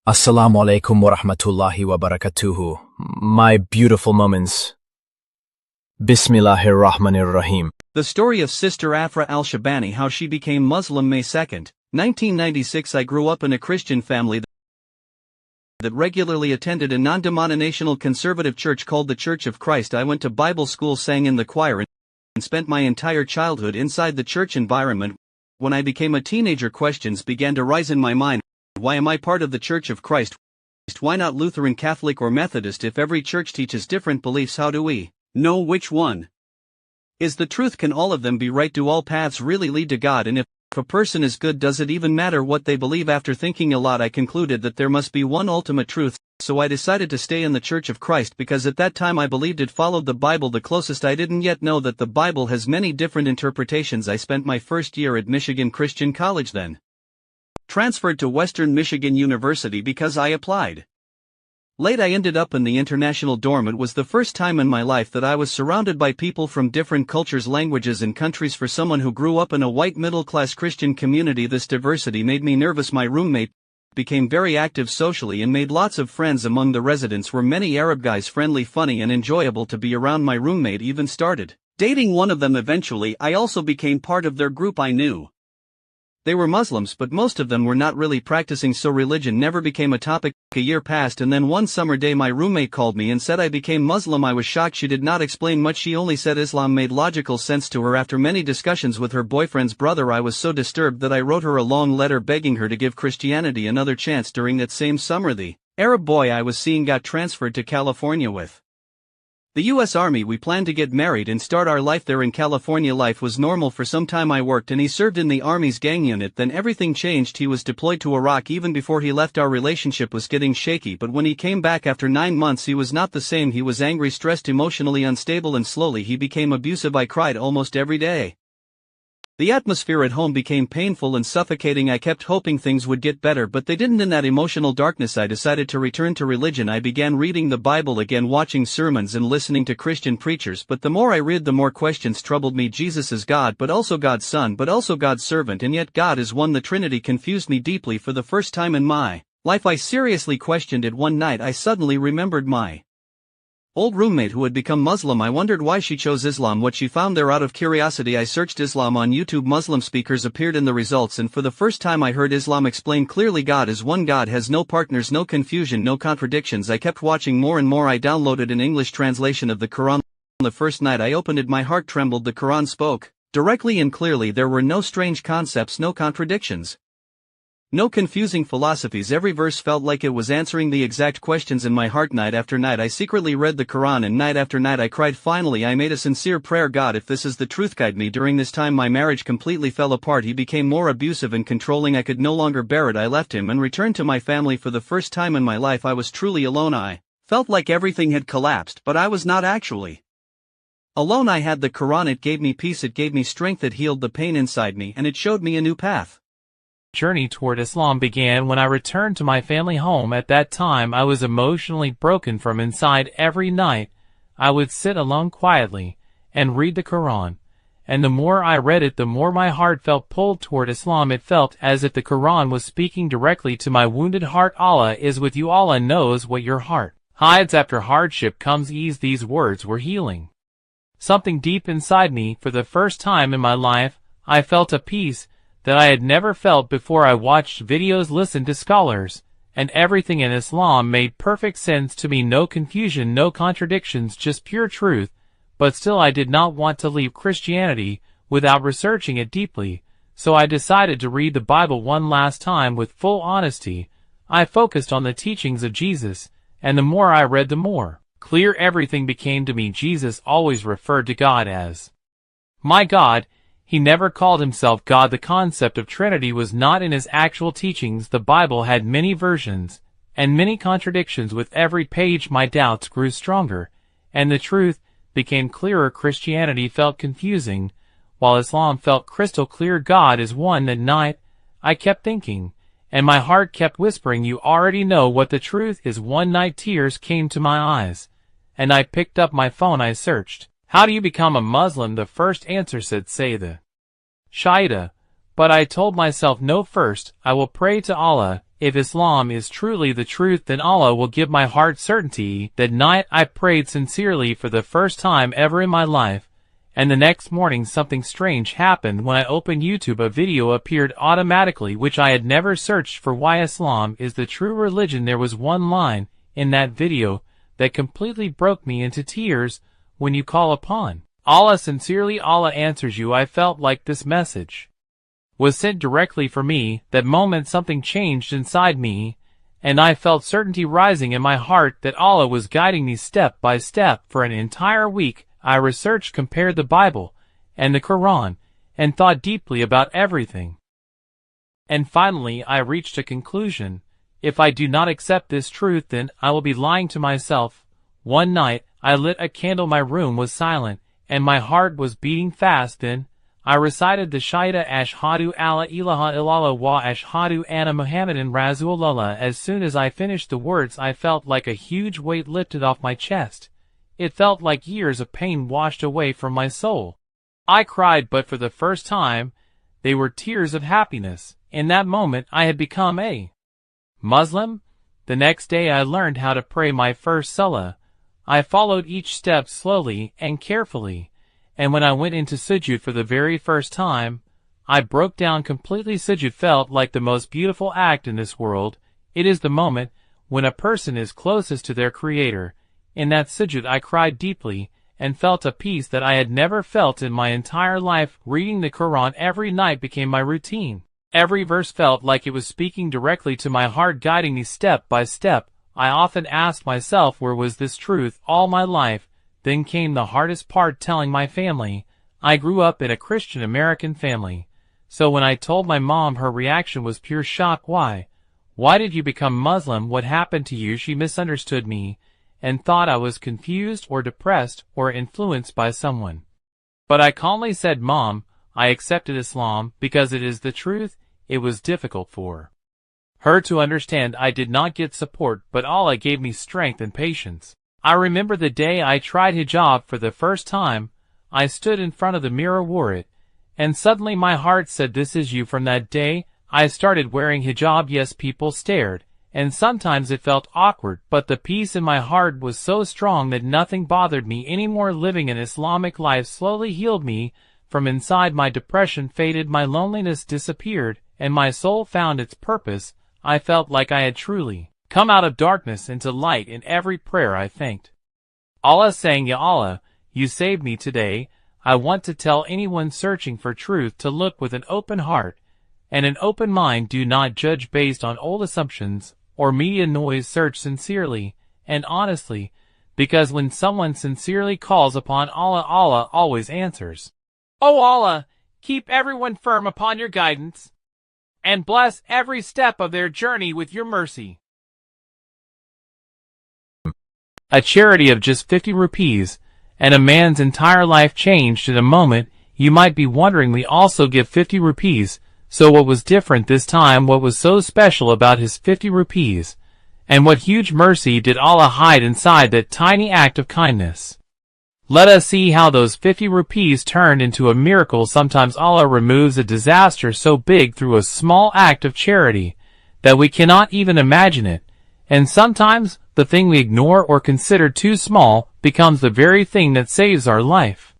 Assalamu alaikum wa rahmatullahi wa barakatuhu. My beautiful moments. Bismillahir Rahmanir Rahim. The story of Sister Afra al-Shabani, how she became Muslim May 2nd, 1996. I grew up in a Christian family that regularly attended a non-denominational conservative church called the Church of Christ. I went to Bible school, sang in the choir, and spent my entire childhood inside the church environment. When I became a teenager, questions began to rise in my mind. Why am I part of the Church of Christ? Why not Lutheran, Catholic, or Methodist? If every church teaches different beliefs, how do we know which one is the truth? Can all of them be right? Do all paths really lead to God? And if a person is good, does it even matter what they believe? After thinking a lot, I concluded that there must be one ultimate truth, so I decided to stay in the Church of Christ because at that time I believed it followed the Bible the closest. I didn't yet know that the Bible has many different interpretations. I spent my first year at Michigan Christian College, then transferred to Western Michigan University because I applied late. I ended up in the international dorm. It was the first time in my life that I was surrounded by people from different cultures, languages, and countries. For someone who grew up in a white middle-class Christian community, this diversity made me nervous. My roommate became very active socially and made lots of friends. Among the residents were many Arab guys, friendly, funny, and enjoyable to be around. My roommate even started dating one of them eventually. I also became part of their group. I knew they were Muslims, but most of them were not really practicing, so religion never became a topic. A year passed, and then one summer day my roommate called me and said I became Muslim. I was shocked. She did not explain much. She only said Islam made logical sense to her. After many discussions with her boyfriend's brother, I was so disturbed that I wrote her a long letter begging her to give Christianity another chance. During that same summer, the Arab boy I was seeing got transferred to California with the U.S. Army. We planned to get married and start our life there in California. Life was normal for some time. I worked and he served in the Army's gang unit. Then everything changed. He was deployed to Iraq. Even before he left, our relationship was getting shaky, but when he came back after 9 months, he was not the same. He was angry, stressed, emotionally unstable, and slowly he became abusive. I cried almost every day. The atmosphere at home became painful and suffocating. I kept hoping things would get better, but they didn't. In that emotional darkness, I decided to return to religion. I began reading the Bible again, watching sermons and listening to Christian preachers, but the more I read, the more questions troubled me. Jesus is God, but also God's Son, but also God's servant, and yet God is one. The Trinity confused me deeply. For the first time in my life, I seriously questioned it. One night, I suddenly remembered my old roommate who had become Muslim. I wondered why she chose Islam, what she found there. Out of curiosity, I searched Islam on YouTube. Muslim speakers appeared in the results, and for the first time I heard Islam explain clearly. God is one. God has no partners, no confusion, no contradictions. I kept watching more and more. I downloaded an English translation of the Quran. The first night I opened it, my heart trembled. The Quran spoke directly and clearly. There were no strange concepts, no contradictions, no confusing philosophies. Every verse felt like it was answering the exact questions in my heart. Night after night I secretly read the Quran, and night after night I cried. Finally I made a sincere prayer. God, if this is the truth, guide me. During this time my marriage completely fell apart. He became more abusive and controlling. I could no longer bear it. I left him and returned to my family. For the first time in my life I was truly alone. I felt like everything had collapsed, but I was not actually alone. I had the Quran. It gave me peace, it gave me strength, it healed the pain inside me, and it showed me a new path. Journey toward Islam began when I returned to my family home. At that time I was emotionally broken from inside. Every night I would sit alone quietly and read the Quran, and the more I read it, the more my heart felt pulled toward Islam. It felt as if the Quran was speaking directly to my wounded heart. Allah is with you. Allah knows what your heart hides. After hardship comes ease. These words were healing something deep inside me. For the first time in my life I felt a peace that I had never felt before. I watched videos, listened to scholars, and everything in Islam made perfect sense to me. No confusion, no contradictions, just pure truth. But still I did not want to leave Christianity without researching it deeply, so I decided to read the Bible one last time with full honesty. I focused on the teachings of Jesus, and the more I read, the more clear everything became to me. Jesus always referred to God as my God. He never called himself God. The concept of Trinity was not in his actual teachings. The Bible had many versions and many contradictions. With every page my doubts grew stronger, and the truth became clearer. Christianity felt confusing, while Islam felt crystal clear. God is one. At night I kept thinking, and my heart kept whispering, you already know what the truth is. One night tears came to my eyes, and I picked up my phone. I searched, how do you become a Muslim? The first answer said, say the Shahada. But I told myself, no, first I will pray to Allah. if Islam is truly the truth, then Allah will give my heart certainty. That night I prayed sincerely for the first time ever in my life, and the next morning something strange happened. When I opened YouTube, a video appeared automatically which I had never searched for. Why Islam is the true religion. There was one line in that video that completely broke me into tears. When you call upon Allah sincerely, Allah answers you. I felt like this message was sent directly for me. That moment something changed inside me, and I felt certainty rising in my heart that Allah was guiding me step by step. For an entire week I researched, compared the Bible and the Quran, and thought deeply about everything. And finally I reached a conclusion. If I do not accept this truth, then I will be lying to myself. One night I lit a candle. My room was silent, and my heart was beating fast. Then I recited the Shahada, Ashhadu alla ilaha illallah wa ashhadu anna Muhammadan Rasulullah. As soon as I finished the words, I felt like a huge weight lifted off my chest. It felt like years of pain washed away from my soul. I cried, but for the first time, they were tears of happiness. In that moment I had become a Muslim. The next day I learned how to pray my first salah. I followed each step slowly and carefully, and when I went into sujud for the very first time, I broke down completely. Sujud felt like the most beautiful act in this world. It is the moment when a person is closest to their Creator. In that sujud I cried deeply and felt a peace that I had never felt in my entire life. Reading the Quran every night became my routine. Every verse felt like it was speaking directly to my heart, guiding me step by step. I often asked myself, where was this truth all my life? Then came the hardest part, telling my family. I grew up in a Christian American family, so when I told my mom, her reaction was pure shock. Why did you become Muslim? What happened to you? She misunderstood me and thought I was confused or depressed or influenced by someone. But I calmly said, Mom, I accepted Islam because it is the truth. It was difficult for her to understand. I did not get support, but Allah gave me strength and patience. I remember the day I tried hijab for the first time. I stood in front of the mirror, wore it, and suddenly my heart said, this is you. From that day, I started wearing hijab. Yes, people stared, and sometimes it felt awkward, but the peace in my heart was so strong that nothing bothered me anymore. Living an Islamic life slowly healed me from inside. My depression faded, my loneliness disappeared, and my soul found its purpose. I felt like I had truly come out of darkness into light. In every prayer I thanked Allah, saying, Ya Allah, you saved me today. I want to tell anyone searching for truth to look with an open heart and an open mind. Do not judge based on old assumptions or media noise. Search sincerely and honestly, because when someone sincerely calls upon Allah, Allah always answers. O Allah, keep everyone firm upon your guidance, and bless every step of their journey with your mercy. A charity of just 50 rupees, and a man's entire life changed in a moment. You might be wondering, we also give 50 rupees, so what was different this time? What was so special about his 50 rupees? And what huge mercy did Allah hide inside that tiny act of kindness? Let us see how those 50 rupees turned into a miracle. Sometimes Allah removes a disaster so big through a small act of charity that we cannot even imagine it. And sometimes the thing we ignore or consider too small becomes the very thing that saves our life.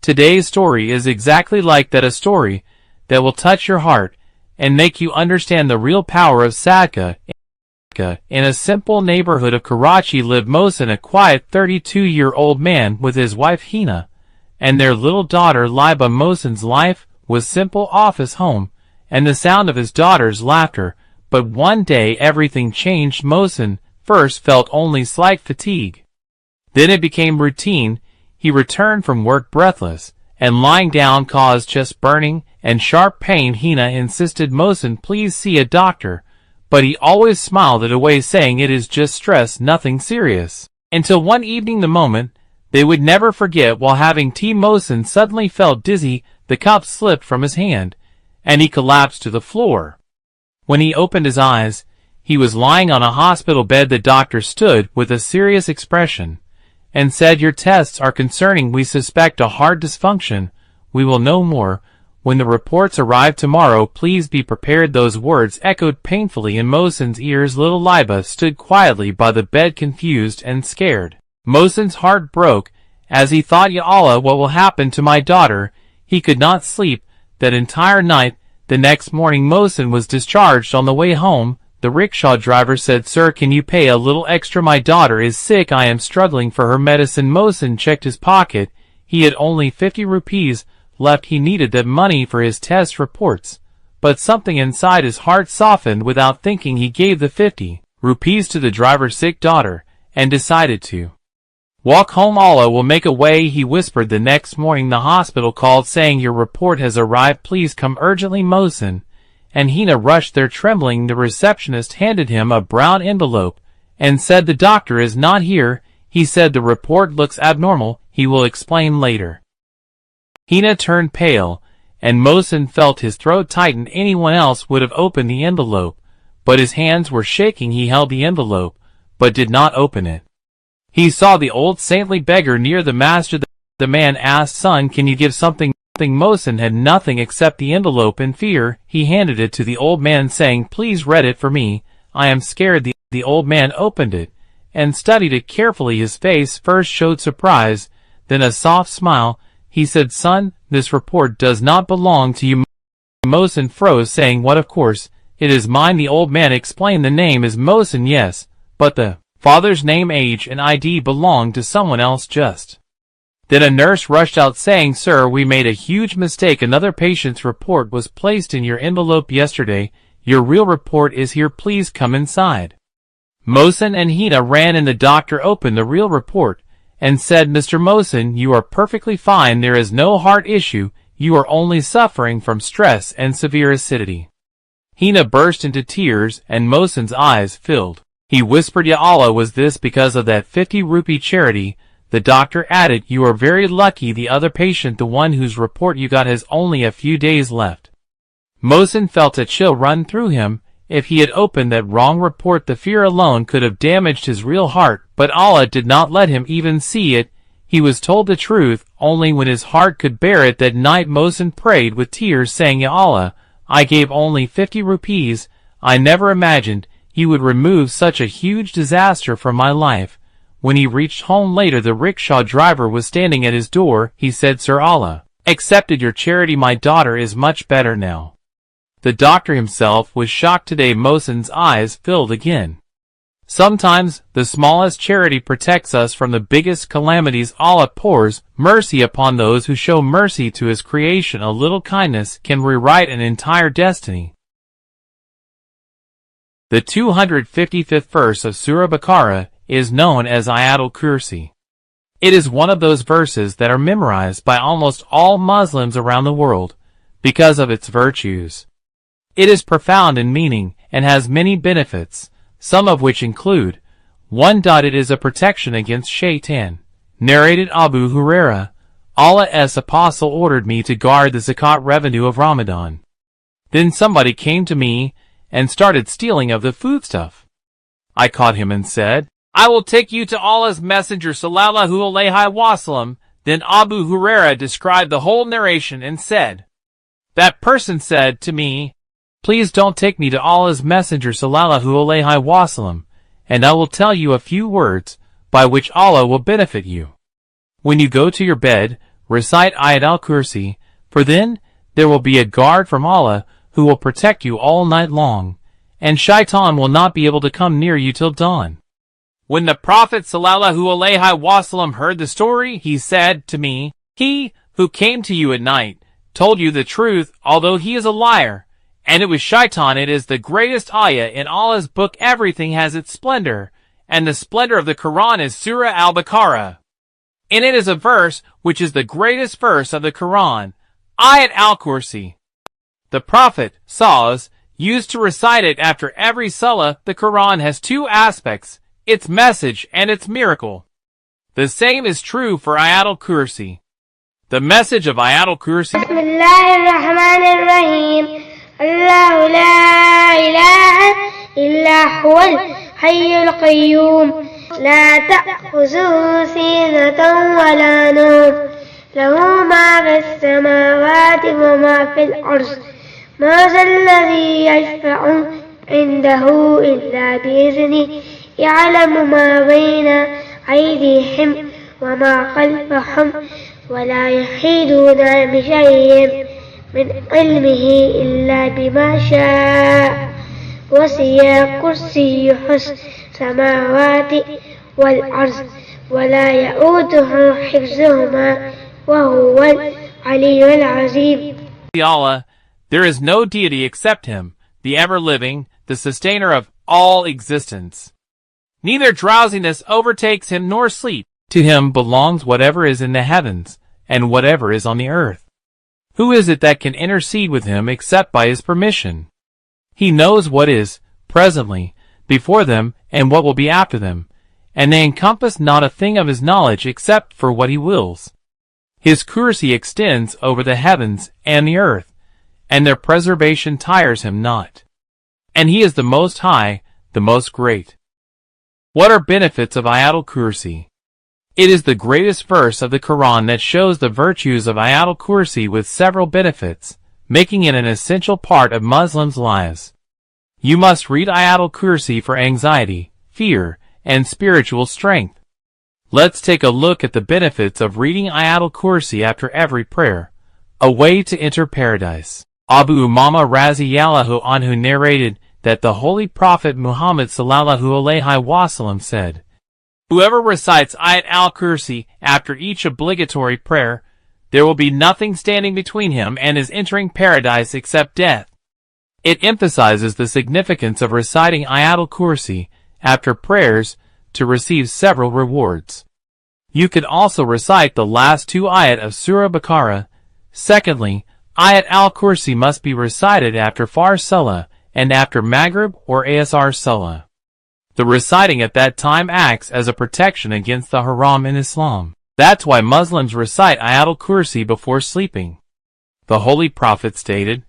Today's story is exactly like that, a story that will touch your heart and make you understand the real power of sadaqah. In a simple neighborhood of Karachi lived Mohsen, a quiet 32-year-old man with his wife Hina and their little daughter Liba. Mohsen's life was simple: office, home, and the sound of his daughter's laughter. But one day everything changed. Mohsen first felt only slight fatigue. Then it became routine. He returned from work breathless, and lying down caused chest burning and sharp pain. Hina insisted, Mohsen, please see a doctor. But he always smiled it away, saying it is just stress, nothing serious. Until one evening, the moment they would never forget, while having tea, Mohsen suddenly felt dizzy. The cup slipped from his hand, and he collapsed to the floor. When he opened his eyes, he was lying on a hospital bed. The doctor stood with a serious expression and said, your tests are concerning. We suspect a heart dysfunction. We will know more When the reports arrive tomorrow, please be prepared. Those words echoed painfully in Mohsin's ears. Little Liba stood quietly by the bed, confused and scared. Mohsin's heart broke as he thought, Ya Allah, what will happen to my daughter? He could not sleep that entire night. The next morning Mohsin was discharged. On the way home, the rickshaw driver said, Sir, can you pay a little extra? My daughter is sick. I am struggling for her medicine. Mohsin checked his pocket. He had only 50 rupees left. He needed that money for his test reports. But something inside his heart softened. Without thinking, he gave the 50 rupees to the driver's sick daughter and decided to walk home. Allah will make a way, he whispered. The next morning the hospital called saying, Your report has arrived. Please come urgently. Mohsin and Hina rushed there trembling. The receptionist handed him a brown envelope and said, The doctor is not here. He said, The report looks abnormal. He will explain later. Hina turned pale, and Mohsin felt his throat tighten. Anyone else would have opened the envelope, but his hands were shaking. He held the envelope, but did not open it. He saw the old saintly beggar near the master. The man asked, Son, can you give something? Mohsin had nothing except the envelope. In fear, he handed it to the old man, saying, Please read it for me. I am scared. The old man opened it and studied it carefully. His face first showed surprise, then a soft smile. He said, Son, this report does not belong to you. Mohsin froze, saying, What? Of course, it is mine. The old man explained, The name is Mohsin, yes, but the father's name, age, and ID belong to someone else. Just then a nurse rushed out saying, Sir, we made a huge mistake. Another patient's report was placed in your envelope yesterday. Your real report is here. Please come inside. Mohsin and Hina ran in. The doctor opened the real report and said, Mr. Mohsin, you are perfectly fine. There is no heart issue. You are only suffering from stress and severe acidity. Hina burst into tears and Mohsin's eyes filled. He whispered, Ya Allah, was this because of that 50 rupee charity? The doctor added, You are very lucky. The other patient, the one whose report you got, has only a few days left. Mohsin felt a chill run through him. If he had opened that wrong report, the fear alone could have damaged his real heart, but Allah did not let him even see it. He was told the truth only when his heart could bear it. That night Mohsin prayed with tears, saying, Ya Allah, I gave only 50 rupees. I never imagined you would remove such a huge disaster from my life. When he reached home later, the rickshaw driver was standing at his door. He said, Sir, Allah accepted your charity. My daughter is much better now. The doctor himself was shocked. Today Mohsin's eyes filled again. Sometimes the smallest charity protects us from the biggest calamities. Allah pours mercy upon those who show mercy to his creation. A little kindness can rewrite an entire destiny. The 255th verse of Surah Baqarah is known as Ayatul Kursi. It is one of those verses that are memorized by almost all Muslims around the world because of its virtues. It is profound in meaning and has many benefits, some of which include 1. It is a protection against shaitan. Narrated Abu Huraira, Allah's apostle ordered me to guard the zakat revenue of Ramadan. Then somebody came to me and started stealing of the foodstuff. I caught him and said, I will take you to Allah's Messenger sallallahu alaihi wasallam. Then Abu Huraira described the whole narration and said, That person said to me, Please don't take me to Allah's Messenger sallallahu alaihi wasallam, and I will tell you a few words by which Allah will benefit you. When you go to your bed, recite Ayat al-Kursi, for then there will be a guard from Allah who will protect you all night long, and shaitan will not be able to come near you till dawn. When the Prophet sallallahu alaihi wasallam heard the story, he said to me, He who came to you at night told you the truth, although he is a liar, and it was shaitan. It is the greatest ayah in Allah's book. Everything has its splendor, and the splendor of the Quran is Surah al-Baqarah. In it is a verse which is the greatest verse of the Quran, Ayat al-Kursi. The Prophet Sallallahu used to recite it after every salah. The Quran has two aspects, its message and its miracle. The same is true for Ayat al-Kursi. The message of Ayat al-Kursi. الله لا إله إلا هو الحي القيوم لا تأخذه سنة ولا نوم له ما في السماوات وما في الأرض ما ذا الذي يشفع عنده إلا بإذنه يعلم ما بين أيديهم وما خلفهم ولا يحيطون بشيء من علمه إلا بما شاء وسع كرسيه السماوات والأرض ولا يؤوده حفظهما وهو العلي العظيم. Allah, there is no deity except Him, the ever-living, the sustainer of all existence. Neither drowsiness overtakes Him nor sleep. To Him belongs whatever is in the heavens, and whatever is on the earth. Who is it that can intercede with Him except by His permission? He knows what is, presently, before them and what will be after them, and they encompass not a thing of His knowledge except for what He wills. His courtesy extends over the heavens and the earth, and their preservation tires Him not. And He is the Most High, the Most Great. What are benefits of Ayatul Kursi? It is the greatest verse of the Quran that shows the virtues of Ayatul Kursi with several benefits, making it an essential part of Muslims' lives. You must read Ayatul Kursi for anxiety, fear, and spiritual strength. Let's take a look at the benefits of reading Ayatul Kursi after every prayer. A way to enter paradise. Abu Umama Raziyallahu anhu narrated that the Holy Prophet Muhammad sallallahu alaihi wasallam said, "Whoever recites Ayat al-Kursi after each obligatory prayer, there will be nothing standing between him and his entering paradise except death." It emphasizes the significance of reciting Ayatul Kursi after prayers to receive several rewards. You can also recite the last two ayat of Surah Baqarah. Secondly, Ayat al-Kursi must be recited after Fajr Salah and after Maghrib or Asr Salah. The reciting at that time acts as a protection against the haram in Islam. That's why Muslims recite Ayatul Kursi before sleeping. The Holy Prophet stated,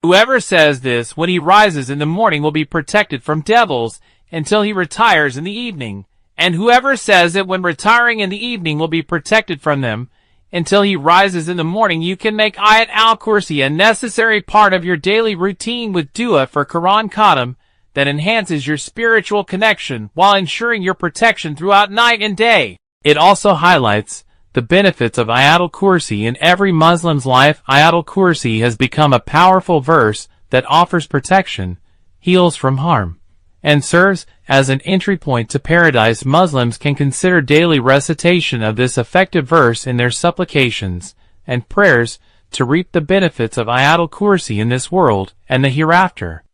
"Whoever says this when he rises in the morning will be protected from devils until he retires in the evening, and whoever says it when retiring in the evening will be protected from them until he rises in the morning." You can make Ayat al-Kursi a necessary part of your daily routine with dua for Quran Khatam that enhances your spiritual connection while ensuring your protection throughout night and day. It also highlights the benefits of Ayatul Kursi in every Muslim's life. Ayatul Kursi has become a powerful verse that offers protection, heals from harm, and serves as an entry point to paradise. Muslims can consider daily recitation of this effective verse in their supplications and prayers to reap the benefits of Ayatul Kursi in this world and the hereafter.